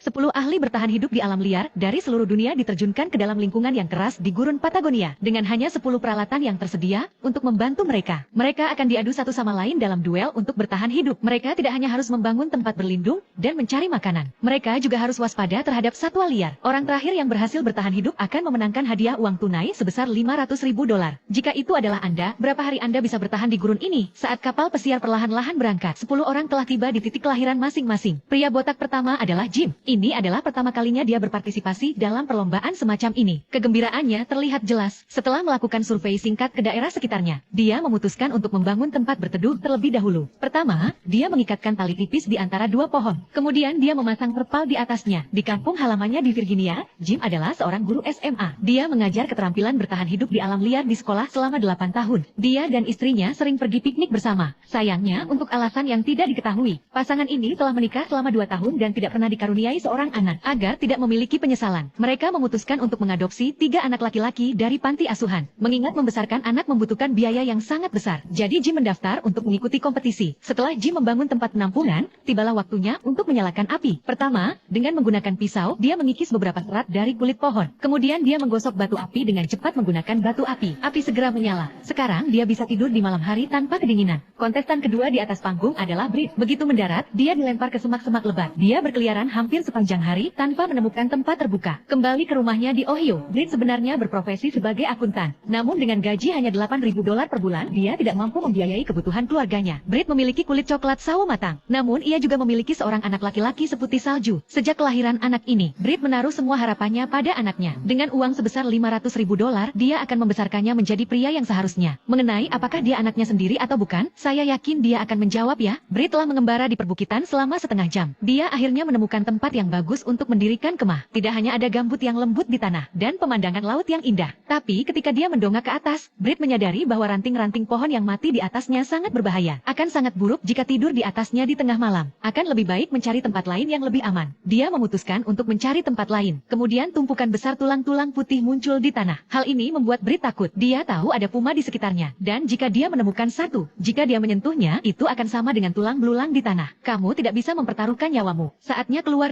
10 ahli bertahan hidup di alam liar dari seluruh dunia diterjunkan ke dalam lingkungan yang keras di gurun Patagonia dengan hanya 10 peralatan yang tersedia untuk membantu mereka. Mereka akan diadu satu sama lain dalam duel untuk bertahan hidup. Mereka tidak hanya harus membangun tempat berlindung dan mencari makanan. Mereka juga harus waspada terhadap satwa liar. Orang terakhir yang berhasil bertahan hidup akan memenangkan hadiah uang tunai sebesar $500.000. Jika itu adalah Anda, berapa hari Anda bisa bertahan di gurun ini? Saat kapal pesiar perlahan-lahan berangkat, 10 orang telah tiba di titik kelahiran masing-masing. Pria botak pertama adalah Jim. Ini adalah pertama kalinya dia berpartisipasi dalam perlombaan semacam ini. Kegembiraannya terlihat jelas. Setelah melakukan survei singkat ke daerah sekitarnya, dia memutuskan untuk membangun tempat berteduh terlebih dahulu. Pertama, dia mengikatkan tali tipis di antara dua pohon. Kemudian dia memasang terpal di atasnya. Di kampung halamannya di Virginia, Jim adalah seorang guru SMA. Dia mengajar keterampilan bertahan hidup di alam liar di sekolah selama 8 tahun. Dia dan istrinya sering pergi piknik bersama. Sayangnya, untuk alasan yang tidak diketahui, pasangan ini telah menikah selama 2 tahun dan tidak pernah dikaruniai seorang anak. Agar tidak memiliki penyesalan, mereka memutuskan untuk mengadopsi 3 anak laki-laki dari panti asuhan. Mengingat membesarkan anak membutuhkan biaya yang sangat besar, jadi Jim mendaftar untuk mengikuti kompetisi. Setelah Jim membangun tempat penampungan, tibalah waktunya untuk menyalakan api. Pertama, dengan menggunakan pisau, dia mengikis beberapa serat dari kulit pohon. Kemudian dia menggosok batu api dengan cepat menggunakan batu api. Api segera menyala. Sekarang dia bisa tidur di malam hari tanpa kedinginan. Kontestan kedua di atas panggung adalah Britt. Begitu mendarat, dia dilempar ke semak-semak lebat. Dia berkeliaran hampir sepanjang hari tanpa menemukan tempat terbuka. Kembali ke rumahnya di Ohio, Britt sebenarnya berprofesi sebagai akuntan. Namun dengan gaji hanya $8.000 per bulan, dia tidak mampu membiayai kebutuhan keluarganya. Britt memiliki kulit coklat sawo matang. Namun ia juga memiliki seorang anak laki-laki seputih salju. Sejak kelahiran anak ini, Britt menaruh semua harapannya pada anaknya. Dengan uang sebesar $500.000, dia akan membesarkannya menjadi pria yang seharusnya. Mengenai apakah dia anaknya sendiri atau bukan, saya yakin dia akan menjawab ya. Britt telah mengembara di perbukitan selama setengah jam. Dia akhirnya menemukan tempat yang bagus untuk mendirikan kemah. Tidak hanya ada gambut yang lembut di tanah dan pemandangan laut yang indah, tapi ketika dia mendongak ke atas, Britt menyadari bahwa ranting-ranting pohon yang mati di atasnya sangat berbahaya. Akan sangat buruk jika tidur di atasnya di tengah malam. Akan lebih baik mencari tempat lain yang lebih aman. Dia memutuskan untuk mencari tempat lain. Kemudian tumpukan besar tulang-tulang putih muncul di tanah. Hal ini membuat Britt takut. Dia tahu ada puma di sekitarnya, dan jika dia menemukan satu, jika dia menyentuhnya, itu akan sama dengan tulang belulang di tanah. Kamu tidak bisa mempertaruhkan nyawamu. Saatnya keluar dari